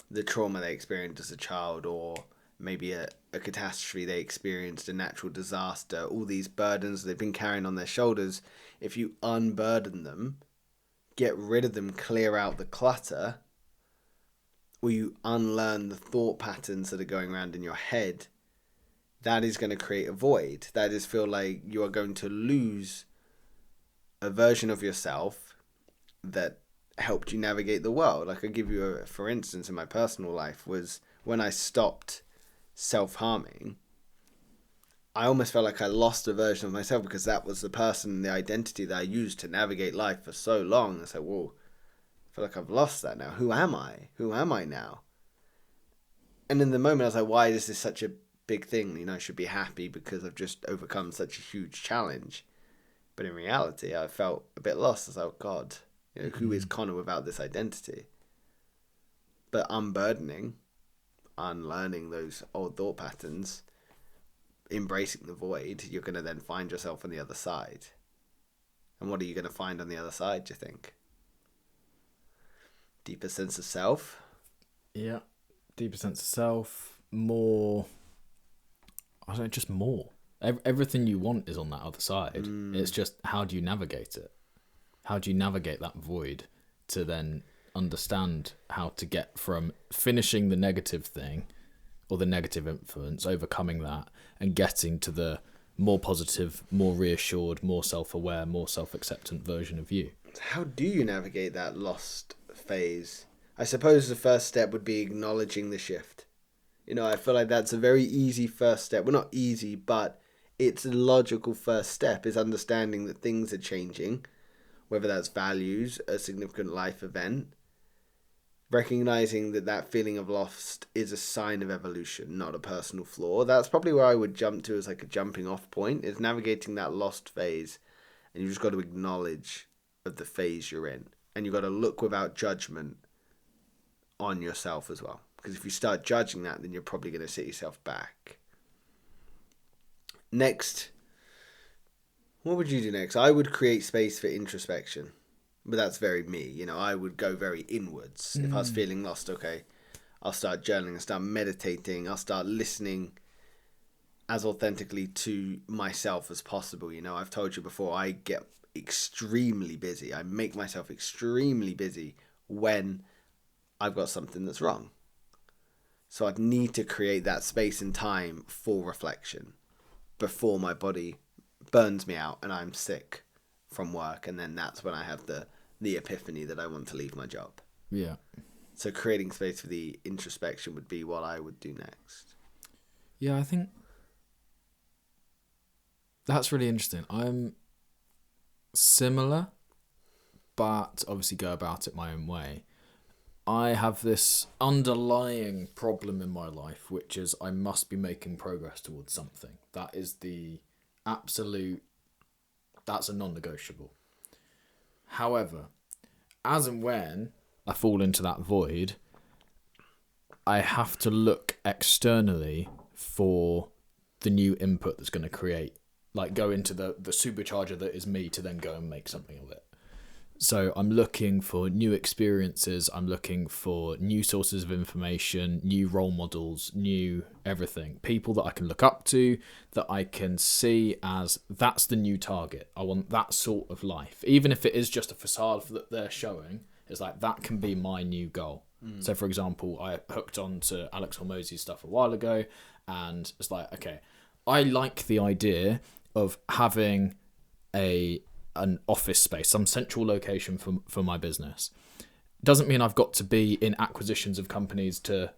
the trauma they experienced as a child, or maybe a catastrophe they experienced, a natural disaster, all these burdens they've been carrying on their shoulders, if you unburden them, get rid of them, clear out the clutter, or you unlearn the thought patterns that are going around in your head, that is going to create a void. That is feel like you are going to lose a version of yourself that helped you navigate the world. Like I give you for instance, in my personal life was when I stopped self-harming, I almost felt like I lost a version of myself because that was the person, the identity that I used to navigate life for so long. I said, whoa, I feel like I've lost that now. Who am I? Who am I now? And in the moment, I was like, why is this such a big thing? You know, I should be happy because I've just overcome such a huge challenge. But in reality, I felt a bit lost. I was like, oh, God, you know, who is Connor without this identity? But unburdening, unlearning those old thought patterns, embracing the void, you're going to then find yourself on the other side. And what are you going to find on the other side, do you think? Deeper sense of self? Yeah. Deeper sense of self. More. I don't know, just more. Everything you want is on that other side. It's just, how do you navigate it? How do you navigate that void to then understand how to get from finishing the negative thing or the negative influence, overcoming that, and getting to the more positive, more reassured, more self-aware, more self-acceptant version of you? How do you navigate that lost phase? I suppose the first step would be acknowledging the shift. You know, I feel like that's a very easy first step. Well, not easy, but it's a logical first step, is understanding that things are changing, whether that's values, a significant life event. Recognizing that that feeling of lost is a sign of evolution, not a personal flaw. That's probably where I would jump to as like a jumping off point, is navigating that lost phase. And you just got to acknowledge of the phase you're in. And you've got to look without judgment on yourself as well. Because if you start judging that, then you're probably going to sit yourself back. Next, what would you do next? I would create space for introspection. But that's very me. You know, I would go very inwards. If I was feeling lost, okay, I'll start journaling, I'll start meditating, I'll start listening as authentically to myself as possible. You know, I've told you before, I get extremely busy. I make myself extremely busy when I've got something that's wrong. So I'd need to create that space and time for reflection before my body burns me out and I'm sick from work. And then that's when I have the epiphany that I want to leave my job. Yeah. So creating space for the introspection would be what I would do next. Yeah, I think that's really interesting. I'm similar, but obviously go about it my own way. I have this underlying problem in my life, which is I must be making progress towards something. That is the absolute, that's a non-negotiable. However, as and when I fall into that void, I have to look externally for the new input that's going to create, like go into the supercharger that is me to then go and make something of it. So I'm looking for new experiences, I'm looking for new sources of information, new role models, new everything. People that I can look up to, that I can see as that's the new target. I want that sort of life. Even if it is just a facade that they're showing, it's like that can be my new goal. So for example, I hooked on to Alex Hormozy's stuff a while ago, and it's like, okay, I like the idea of having an office space, some central location for my business. Doesn't mean I've got to be in acquisitions of companies to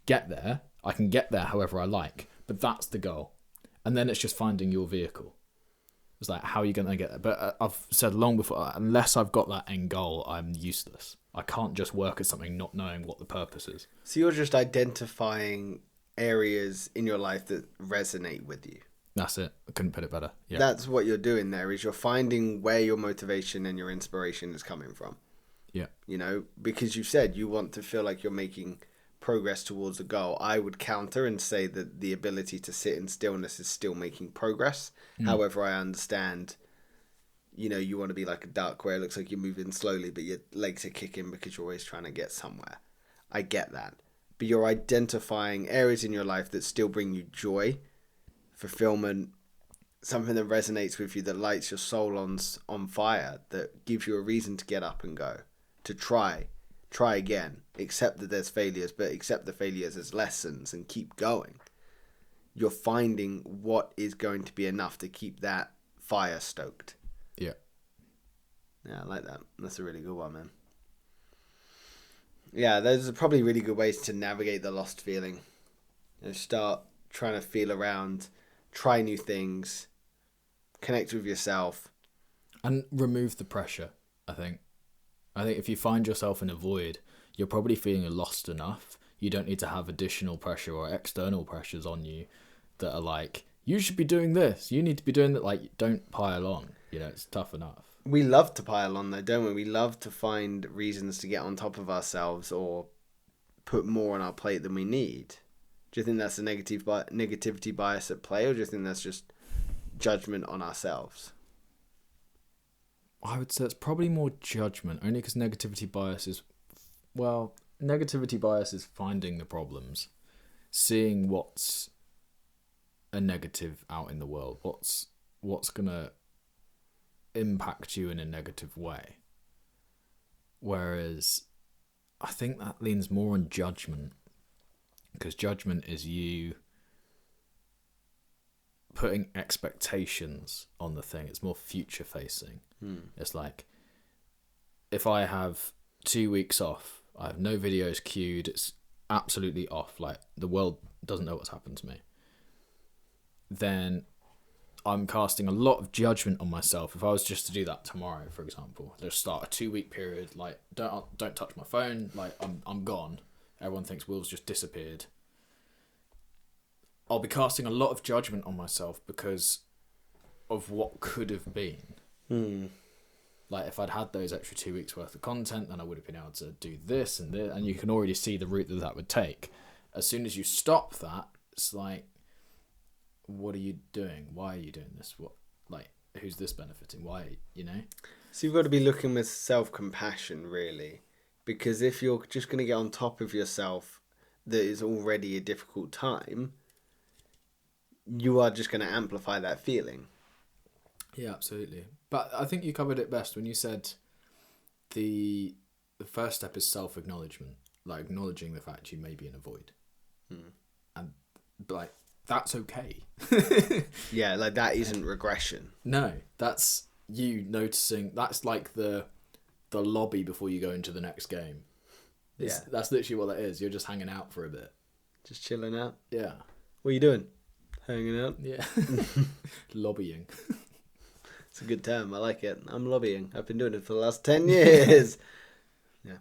get there. I can get there however I like, but that's the goal. And then it's just finding your vehicle. It's like, how are you going to get there? But I've said long before, unless I've got that end goal, I'm useless. I can't just work at something not knowing what the purpose is. So you're just identifying areas in your life that resonate with you. That's it. I couldn't put it better. Yeah. That's what you're doing there, is you're finding where your motivation and your inspiration is coming from. Yeah. You know, because you said you want to feel like you're making progress towards a goal. I would counter and say that the ability to sit in stillness is still making progress. However, I understand, you know, you want to be like a duck where it looks like you're moving slowly, but your legs are kicking because you're always trying to get somewhere. I get that. But you're identifying areas in your life that still bring you joy, fulfillment, something that resonates with you, that lights your soul on fire, that gives you a reason to get up and go, to try again, accept that there's failures, but accept the failures as lessons and keep going. You're finding what is going to be enough to keep that fire stoked. Yeah. Yeah, I like that. That's a really good one, man. Yeah, those are probably really good ways to navigate the lost feeling. You know, start trying to feel around, try new things, connect with yourself. And remove the pressure, I think. I think if you find yourself in a void, you're probably feeling lost enough. You don't need to have additional pressure or external pressures on you that are like, you should be doing this. You need to be doing that. Like, don't pile on. You know, it's tough enough. We love to pile on though, don't we? We love to find reasons to get on top of ourselves or put more on our plate than we need. Do you think that's a negativity bias at play, or do you think that's just judgment on ourselves? I would say it's probably more judgment, only because negativity bias is finding the problems, seeing what's a negative out in the world, what's gonna impact you in a negative way. Whereas I think that leans more on judgment, because judgment is you putting expectations on the thing. It's more future facing. It's like, if I have 2 weeks off, I have no videos queued, it's absolutely off, like the world doesn't know what's happened to me, then I'm casting a lot of judgment on myself. If I was just to do that tomorrow, for example, just start a 2 week period, like don't touch my phone, like I'm gone. Everyone thinks Will's just disappeared. I'll be casting a lot of judgment on myself because of what could have been. Like, if I'd had those extra 2 weeks worth of content, then I would have been able to do this and this, and you can already see the route that would take. As soon as you stop that, it's like, what are you doing? Why are you doing this? What, like, who's this benefiting? Why, you know? So you've got to be looking with self-compassion, really, because if you're just going to get on top of yourself, that is already a difficult time, you are just going to amplify that feeling. Yeah, absolutely. But I think you covered it best when you said the first step is self-acknowledgement, like acknowledging the fact you may be in a void. And, like, that's okay. Yeah, like, that isn't regression. No, that's you noticing. That's like the lobby before you go into the next game. That's literally what that is. You're just hanging out for a bit. Just chilling out. Yeah. What are you doing? Hanging out? Yeah. Lobbying. It's a good term. I like it. I'm lobbying. I've been doing it for the last 10 years. Yeah.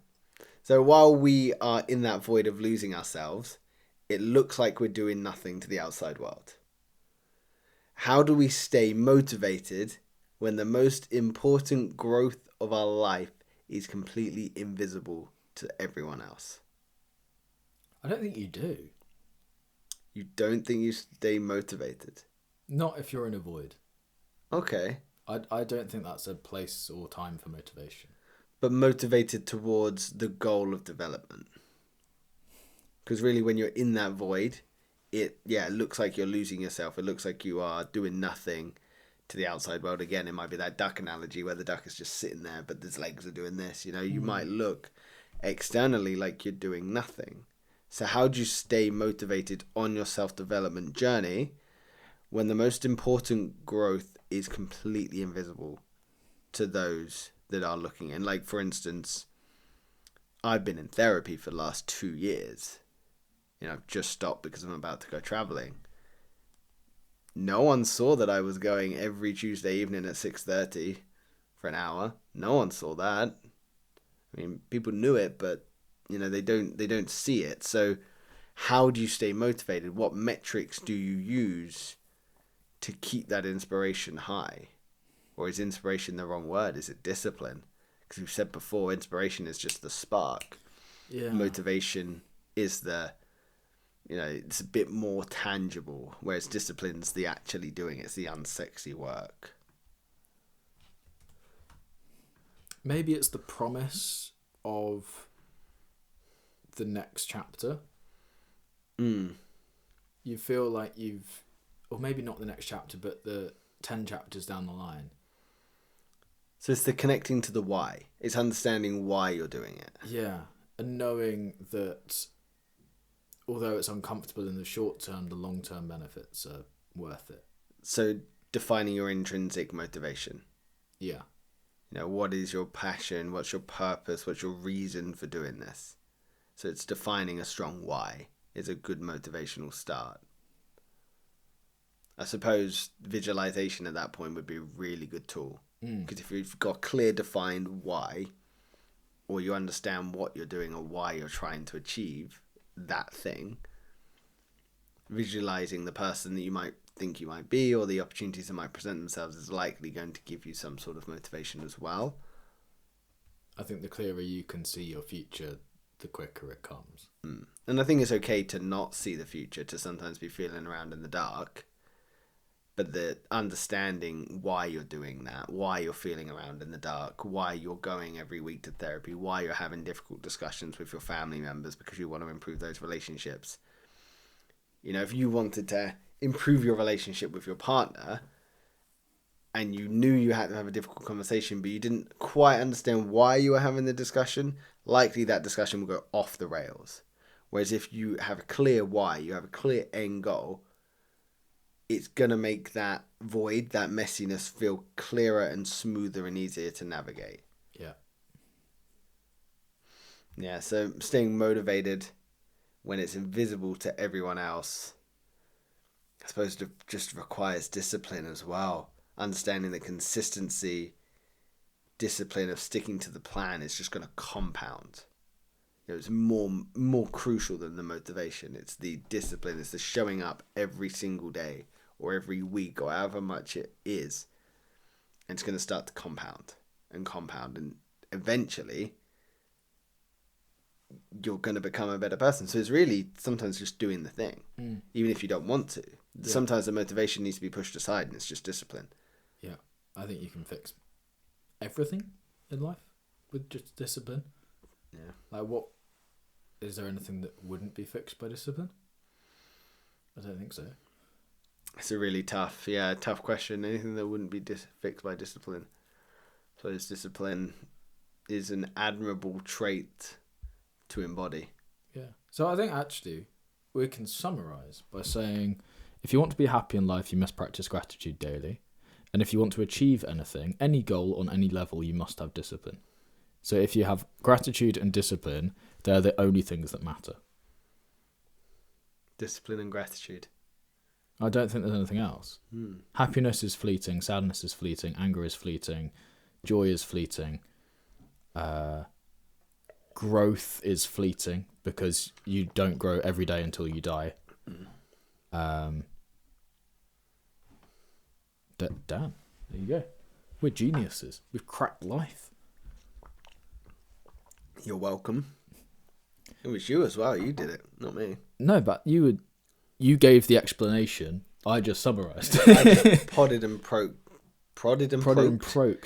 So while we are in that void of losing ourselves, it looks like we're doing nothing to the outside world. How do we stay motivated when the most important growth of our life is completely invisible to everyone else? I don't think you do. You don't think you stay motivated? Not if you're in a void. Okay. I don't think that's a place or time for motivation. But motivated towards the goal of development. Because really, when you're in that void, it looks like you're losing yourself. It looks like you are doing nothing to the outside world. Again, it might be that duck analogy where the duck is just sitting there, but its legs are doing this. You know, you might look externally like you're doing nothing. So how do you stay motivated on your self-development journey when the most important growth is completely invisible to those that are looking? And like, for instance, I've been in therapy for the last 2 years. You know, I've just stopped because I'm about to go traveling. No one saw that I was going every Tuesday evening at 6:30 for an hour. No one saw that. I mean, people knew it, but you know, they don't see it. So how do you stay motivated? What metrics do you use to keep that inspiration high? Or is inspiration the wrong word? Is it discipline? Because we've said before, inspiration is just the spark. Yeah. Motivation is it's a bit more tangible, whereas discipline's the actually doing it. It's the unsexy work. Maybe it's the promise of the next chapter. You feel like or maybe not the next chapter, but the 10 chapters down the line. So it's the connecting to the why. It's understanding why you're doing it. Yeah, and knowing that although it's uncomfortable in the short term, the long-term benefits are worth it. So defining your intrinsic motivation. Yeah. You know, what is your passion? What's your purpose? What's your reason for doing this? So it's defining a strong why is a good motivational start. I suppose visualization at that point would be a really good tool. Because if you've got a clear defined why, or you understand what you're doing or why you're trying to achieve that thing, visualizing the person that you might think you might be or the opportunities that might present themselves is likely going to give you some sort of motivation as well. I think the clearer you can see your future, the quicker it comes. And I think it's okay to not see the future, to sometimes be feeling around in the dark. But the understanding why you're doing that, why you're feeling around in the dark, why you're going every week to therapy, why you're having difficult discussions with your family members because you want to improve those relationships. You know, if you wanted to improve your relationship with your partner and you knew you had to have a difficult conversation, but you didn't quite understand why you were having the discussion, likely that discussion will go off the rails. Whereas if you have a clear why, you have a clear end goal, it's going to make that void, that messiness, feel clearer and smoother and easier to navigate. Yeah. Yeah, so staying motivated when it's invisible to everyone else, I suppose it just requires discipline as well. Understanding that consistency, discipline of sticking to the plan is just going to compound. It's more crucial than the motivation. It's the discipline. It's the showing up every single day or every week or however much it is. And it's going to start to compound. And eventually you're going to become a better person. So it's really sometimes just doing the thing, even if you don't want to. Yeah. Sometimes the motivation needs to be pushed aside and it's just discipline. Yeah, I think you can fix everything in life with just discipline. Yeah. Like what? Is there anything that wouldn't be fixed by discipline? I don't think so. It's a really tough question. Anything that wouldn't be fixed by discipline. So discipline is an admirable trait to embody. Yeah. So I think actually we can summarize by saying, if you want to be happy in life, you must practice gratitude daily. And if you want to achieve anything, any goal on any level, you must have discipline. So if you have gratitude and discipline, they're the only things that matter. Discipline and gratitude. I don't think there's anything else. Happiness is fleeting, sadness is fleeting, anger is fleeting, joy is fleeting, growth is fleeting because you don't grow every day until you die. Damn, there you go. We're geniuses. We've cracked life. You're welcome. It was you as well. You did it, not me. No, but you gave the explanation. I just summarised. I just prodded and proked.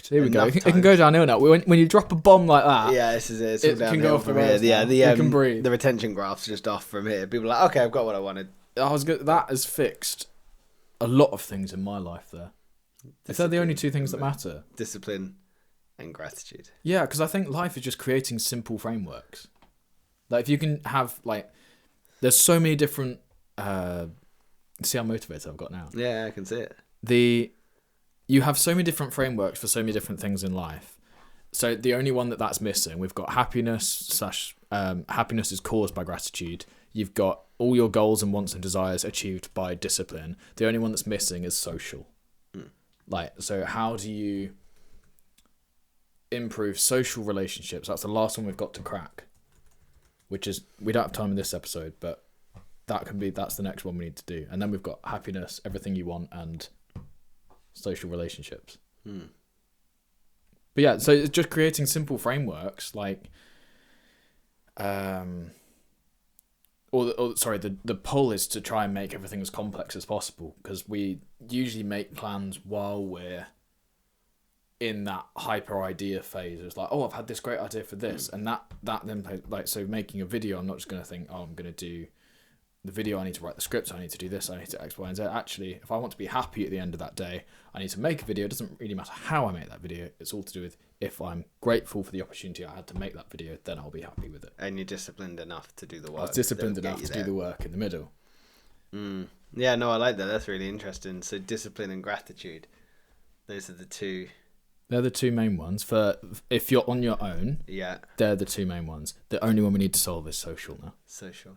Here we go. It can go downhill now. When you drop a bomb like that, yeah, this is it. It's all can go off the rails. Yeah, you can breathe. The retention graph's just off from here. People are like, okay, I've got what I wanted. That has fixed a lot of things in my life there. If they're the only two things that matter. Discipline and gratitude. Yeah, because I think life is just creating simple frameworks. Like if you can have there's so many different. See how motivated I've got now. Yeah, I can see it. You have so many different frameworks for so many different things in life. So the only one that's missing, we've got happiness happiness is caused by gratitude. You've got all your goals and wants and desires achieved by discipline. The only one that's missing is social. So how do you improve social relationships? That's the last one we've got to crack, which is, we don't have time in this episode, but that's the next one we need to do. And then we've got happiness, everything you want, and social relationships. But yeah, so it's just creating simple frameworks the pull is to try and make everything as complex as possible, because we usually make plans while we're in that hyper idea phase. It's like, oh, I've had this great idea for this, and that then so making a video, I'm not just going to think, oh, I'm going to do the video, I need to write the script, I need to do this, I need to X, Y, and Z. Actually, if I want to be happy at the end of that day, I need to make a video. It doesn't really matter how I make that video. It's all to do with, if I'm grateful for the opportunity I had to make that video, then I'll be happy with it. And you're disciplined enough to do the work. I was disciplined enough to do the work in the middle. Yeah, no, I like that. That's really interesting. So discipline and gratitude, those are the two. They're the two main ones. For if you're on your own, yeah, they're the two main ones. The only one we need to solve is social now. Social.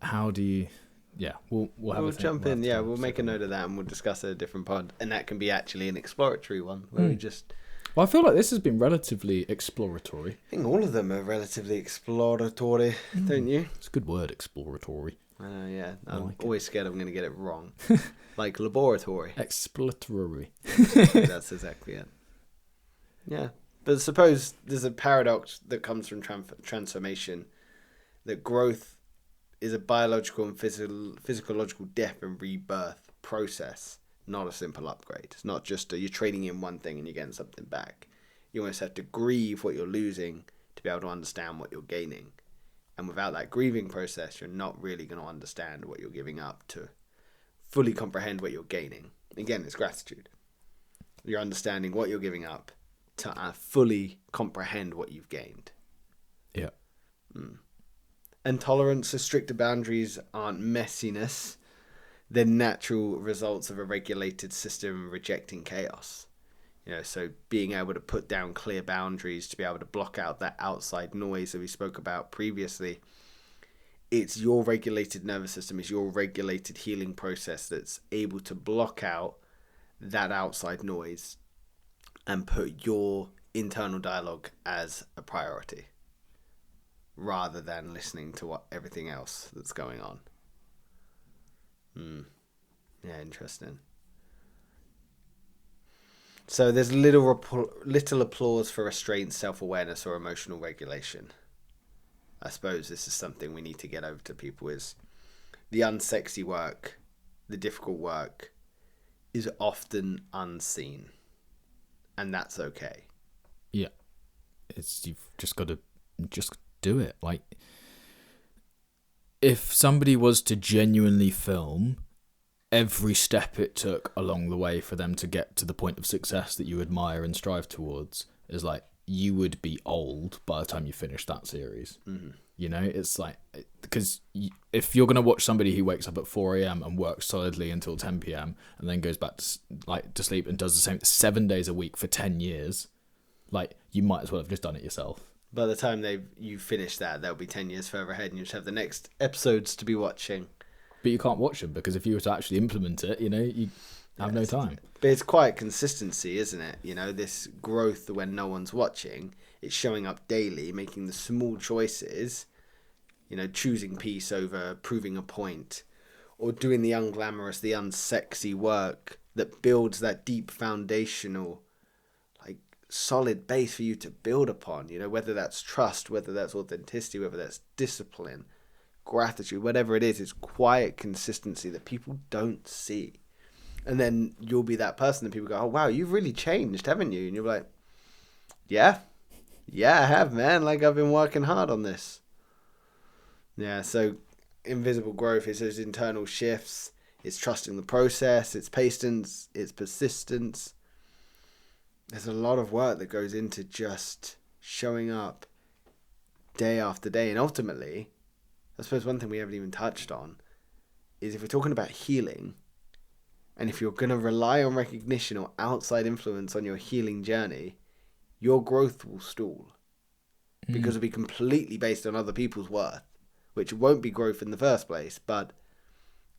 How do you? Yeah, we'll jump in. Yeah, we'll make a note of that and we'll discuss a different pod, and that can be actually an exploratory one where we just Well, I feel like this has been relatively exploratory. I think all of them are relatively exploratory, don't you? It's a good word, exploratory. Yeah. I I'm like it. always scared I'm going to get it wrong. Like laboratory. Exploratory. That's exactly it. Yeah. But suppose there's a paradox that comes from transformation, that growth is a biological and physiological death and rebirth process, not a simple upgrade. It's not just you're trading in one thing and you're getting something back. You almost have to grieve what you're losing to be able to understand what you're gaining. And without that grieving process, you're not really going to understand what you're giving up to fully comprehend what you're gaining. Again, it's gratitude. You're understanding what you're giving up to fully comprehend what you've gained. Yeah. And tolerance or stricter boundaries aren't messiness. They're natural results of a regulated system rejecting chaos. So being able to put down clear boundaries to be able to block out that outside noise that we spoke about previously. It's your regulated nervous system, it's your regulated healing process that's able to block out that outside noise and put your internal dialogue as a priority rather than listening to everything else that's going on. Yeah, interesting. So there's little applause for restraint, self-awareness, or emotional regulation. I suppose this is something we need to get over to people, is the unsexy work, the difficult work is often unseen. And that's okay. Yeah. You've just got to do it. Like, if somebody was to genuinely film every step it took along the way for them to get to the point of success that you admire and strive towards, is like, you would be old by the time you finish that series. Mm-hmm. It's like, because if you're going to watch somebody who wakes up at 4 a.m. and works solidly until 10 p.m. and then goes back to sleep and does the same 7 days a week for 10 years, like, you might as well have just done it yourself. By the time you finish that, they'll be 10 years further ahead and you just have the next episodes to be watching. But you can't watch them because if you were to actually implement it, you have no time. But it's quite consistency, isn't it? This growth when no one's watching, it's showing up daily, making the small choices, choosing peace over proving a point, or doing the unglamorous, the unsexy work that builds that deep foundational, solid base for you to build upon, whether that's trust, whether that's authenticity, whether that's discipline, gratitude, whatever it is. It's quiet consistency that people don't see. And then you'll be that person that people go, oh, wow, you've really changed, haven't you? And you're like, yeah, I have, man. I've been working hard on this. Yeah, so invisible growth is those internal shifts. It's trusting the process. It's patience. It's persistence. There's a lot of work that goes into just showing up day after day. And ultimately, I suppose one thing we haven't even touched on is if we're talking about healing, and if you're going to rely on recognition or outside influence on your healing journey, your growth will stall. Because it'll be completely based on other people's worth, which won't be growth in the first place. But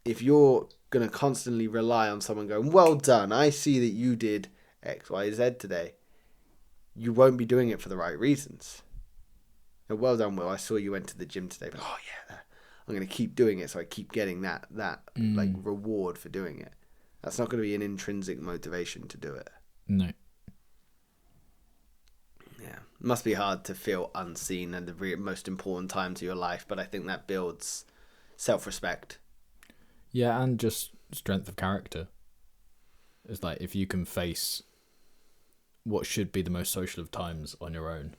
if you're going to constantly rely on someone going, well done, I see that you did X, Y, Z today, you won't be doing it for the right reasons. Well done, Will, I saw you went to the gym today. But, oh, yeah, I'm going to keep doing it so I keep getting that reward for doing it. That's not going to be an intrinsic motivation to do it. No. Yeah. It must be hard to feel unseen at the most important times of your life, but I think that builds self-respect. Yeah, and just strength of character. It's like, if you can face what should be the most social of times on your own.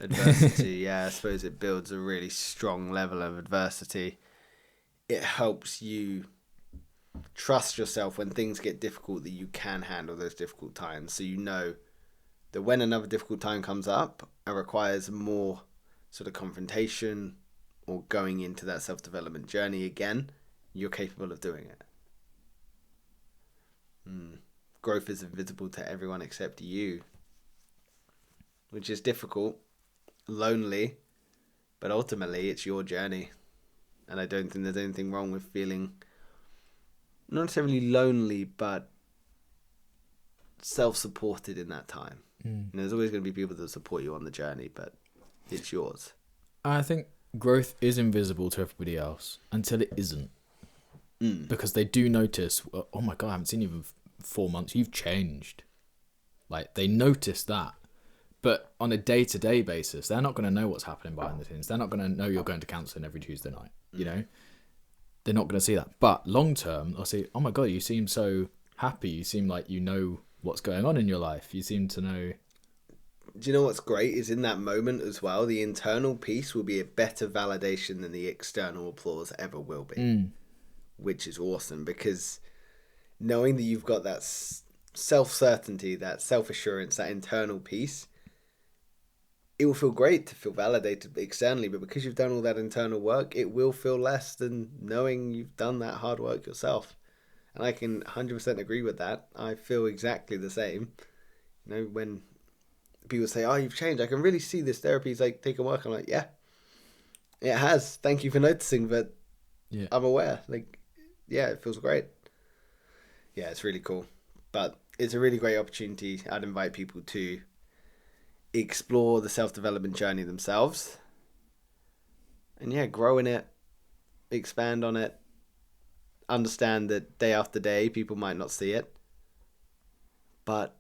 Adversity, yeah, I suppose it builds a really strong level of adversity. It helps you trust yourself when things get difficult, that you can handle those difficult times. So that when another difficult time comes up and requires more sort of confrontation or going into that self-development journey again, you're capable of doing it. Growth is invisible to everyone except you, which is difficult, lonely, but ultimately it's your journey. And I don't think there's anything wrong with feeling not necessarily lonely, but self-supported in that time. And there's always going to be people that support you on the journey, but it's yours. I think growth is invisible to everybody else until it isn't. Because they do notice, oh my God, I haven't seen you for 4 months. You've changed. Like, they notice that. But on a day-to-day basis, they're not going to know what's happening behind the scenes. They're not going to know you're going to counselling every Tuesday night, you know? They're not going to see that. But long-term, they'll see, oh my God, you seem so happy. You seem like you know what's going on in your life. You seem to know... Do you know what's great is in that moment as well, the internal piece will be a better validation than the external applause ever will be. Which is awesome, because knowing that you've got that self-certainty, that self-assurance, that internal piece, it will feel great to feel validated externally, but because you've done all that internal work, it will feel less than knowing you've done that hard work yourself. And I can 100% agree with that. I feel exactly the same. You know, when people say, oh, you've changed, I can really see this therapy's like taking work. I'm like, yeah, it has. Thank you for noticing, but I'm aware. Like, yeah, it feels great. Yeah, it's really cool. But it's a really great opportunity. I'd invite people to explore the self-development journey themselves. And yeah, grow in it, expand on it, understand that day after day, people might not see it, but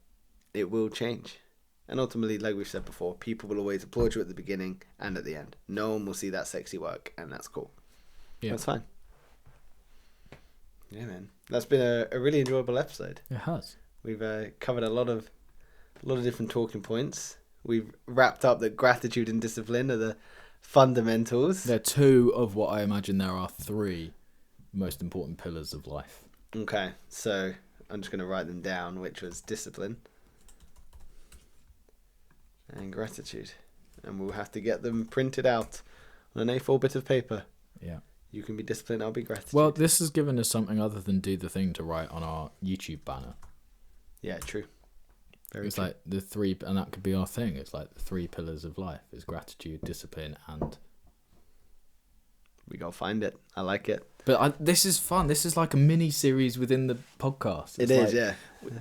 it will change. And ultimately, like we've said before, people will always applaud you at the beginning and at the end. No one will see that sexy work, and that's cool. Yeah. That's fine. Yeah, man. That's been a really enjoyable episode. It has. We've covered a lot of different talking points. We've wrapped up that gratitude and discipline are the fundamentals. They're two of what I imagine there are three most important pillars of life. Okay, so I'm just going to write them down, which was discipline and gratitude. And we'll have to get them printed out on an A4 bit of paper. Yeah. You can be disciplined, I'll be gratitude. Well, this has given us something other than do the thing to write on our YouTube banner. Yeah, true. It's true. Like the three, and that could be our thing. It's like the three pillars of life is gratitude, discipline, and... We gotta find it. I like it. But this is fun. This is like a mini series within the podcast. It is, yeah.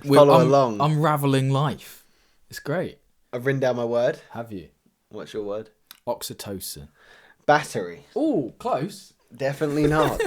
Follow along. Unraveling life. It's great. I've written down my word. Have you? What's your word? Oxytocin. Battery. Oh, close. Definitely not.